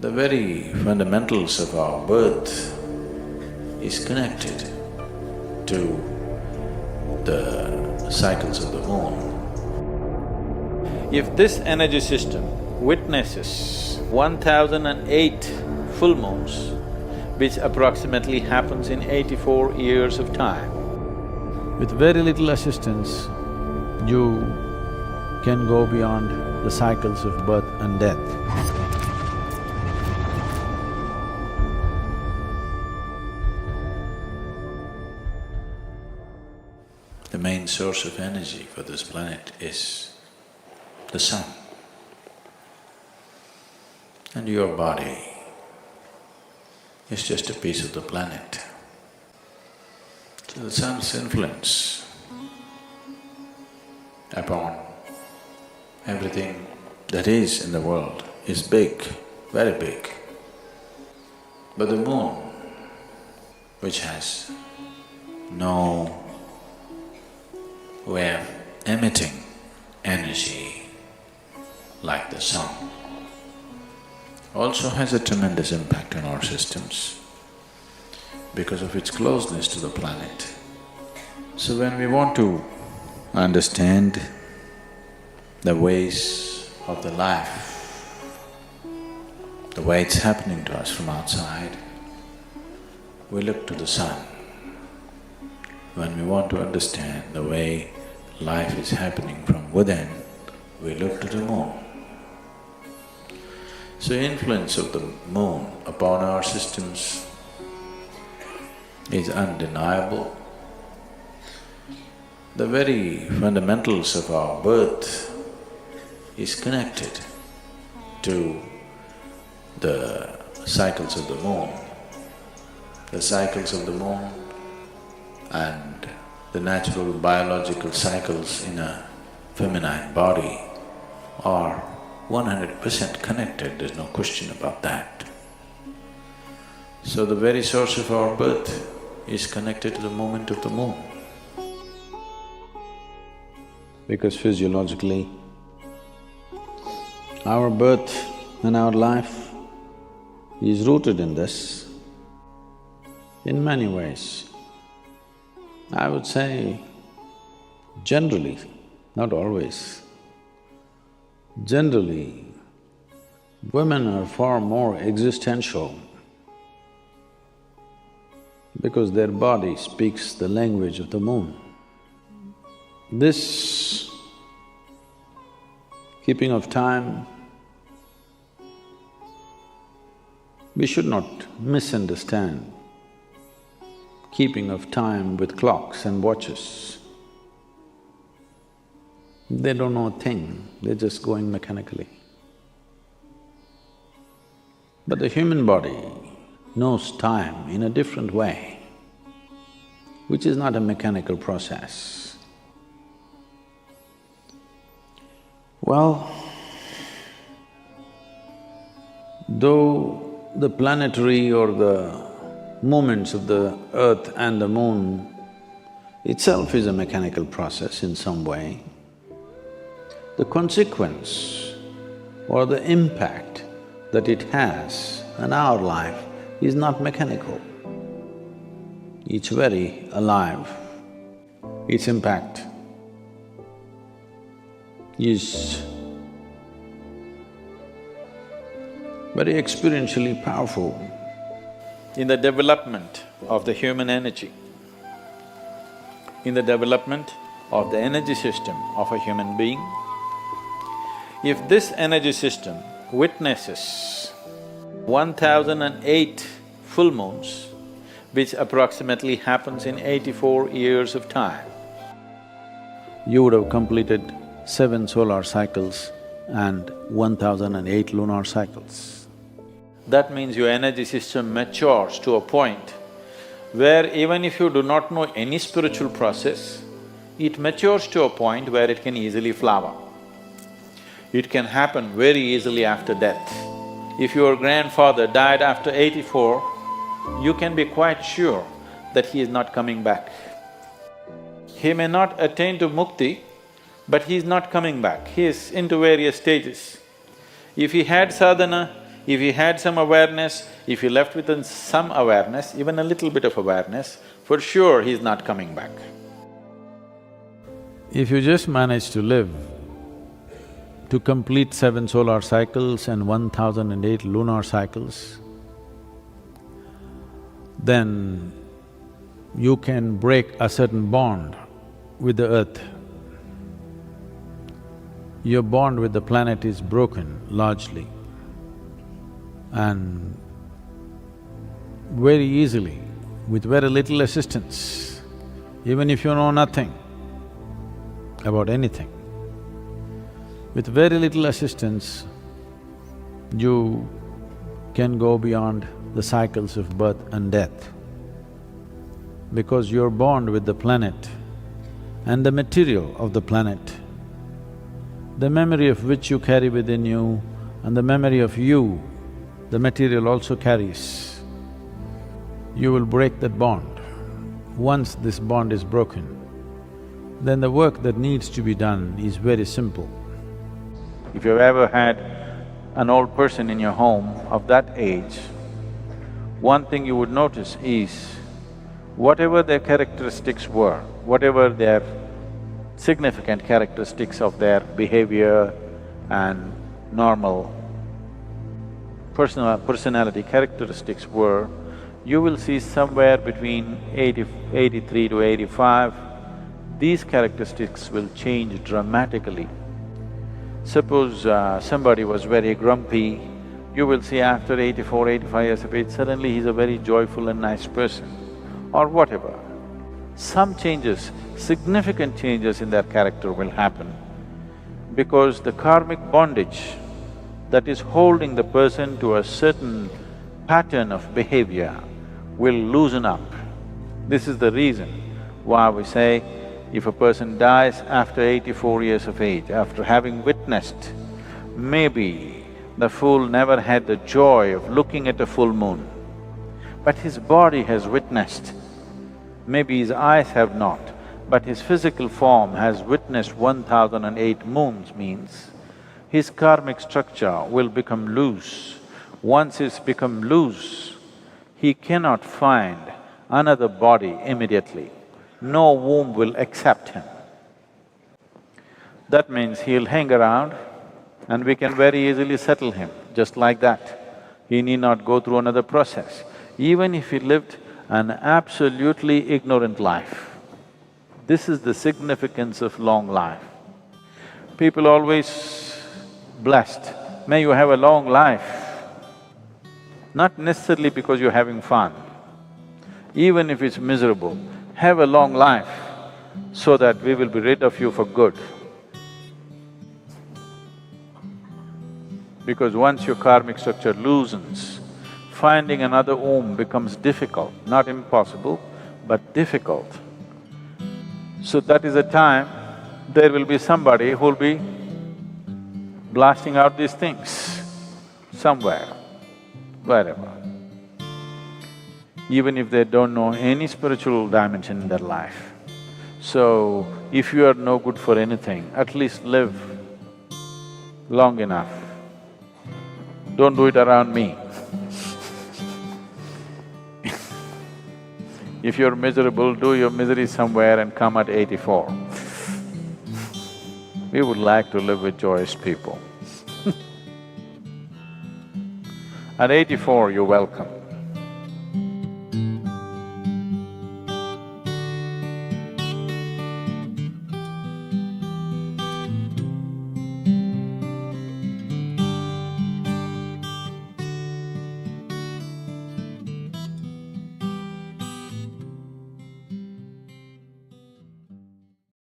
The very fundamentals of our birth is connected to the cycles of the moon. If this energy system witnesses 1008 full moons, which approximately happens in 84 years of time, with very little assistance, you can go beyond the cycles of birth and death. The main source of energy for this planet is the sun. And your body is just a piece of the planet. So the sun's influence upon everything that is in the world is big, very big. But the moon, which has no way of emitting energy like the sun, also has a tremendous impact on our systems because of its closeness to the planet. So when we want to understand the ways of the life, the way it's happening to us from outside, we look to the sun. When we want to understand the way life is happening from within, we look to the moon. So influence of the moon upon our systems is undeniable. The very fundamentals of our birth is connected to the cycles of the moon. The cycles of the moon and the natural biological cycles in a feminine body are 100% connected, there's no question about that. So the very source of our birth is connected to the movement of the moon. Because physiologically, our birth and our life is rooted in this in many ways. I would say generally, not always, generally, women are far more existential because their body speaks the language of the moon. This keeping of time, we should not misunderstand keeping of time with clocks and watches. They don't know a thing, they're just going mechanically. But the human body knows time in a different way, which is not a mechanical process. Well, though the planetary or the movements of the earth and the moon itself is a mechanical process in some way, the consequence or the impact that it has on our life is not mechanical. It's very alive. Its impact is very experientially powerful. In the development of the human energy, in the development of the energy system of a human being, if this energy system witnesses 1008 full moons, which approximately happens in 84 years of time, you would have completed 7 solar cycles and 1008 lunar cycles. That means your energy system matures to a point where even if you do not know any spiritual process, it matures to a point where it can easily flower. It can happen very easily after death. If your grandfather died after 84, you can be quite sure that he is not coming back. He may not attain to mukti, but he is not coming back, he is into various stages. If he had sadhana, If he had some awareness, if he left with some awareness, even a little bit of awareness, for sure he's not coming back. If you just manage to live to complete 7 solar cycles and 1008 lunar cycles, then you can break a certain bond with the earth. Your bond with the planet is broken largely, and very easily, with very little assistance, even if you know nothing about anything, with very little assistance, you can go beyond the cycles of birth and death. Because your bond with the planet and the material of the planet, the memory of which you carry within you and the memory of you, the material also carries, you will break that bond. Once this bond is broken, then the work that needs to be done is very simple. If you've ever had an old person in your home of that age, one thing you would notice is whatever their characteristics were, whatever their significant characteristics of their behavior and normal personality characteristics were, you will see somewhere between 83 to 85, these characteristics will change dramatically. Suppose somebody was very grumpy, you will see after 84, 85 years of age, suddenly he's a very joyful and nice person, or whatever. Some changes, significant changes in their character will happen because the karmic bondage that is holding the person to a certain pattern of behavior will loosen up. This is the reason why we say, if a person dies after 84 years of age, after having witnessed, maybe the fool never had the joy of looking at a full moon, but his body has witnessed. Maybe his eyes have not, but his physical form has witnessed 1008 moons, means his karmic structure will become loose. Once it's become loose, he cannot find another body immediately. No womb will accept him. That means he'll hang around and we can very easily settle him, just like that. He need not go through another process. Even if he lived an absolutely ignorant life, this is the significance of long life. People always blessed, may you have a long life, not necessarily because you're having fun. Even if it's miserable, have a long life so that we will be rid of you for good. Because once your karmic structure loosens, finding another womb becomes difficult, not impossible, but difficult. So that is a time there will be somebody who'll be blasting out these things somewhere, wherever. Even if they don't know any spiritual dimension in their life. So, if you are no good for anything, at least live long enough. Don't do it around me. If you're miserable, do your misery somewhere and come at 84. We would like to live with joyous people. At 84, you're welcome.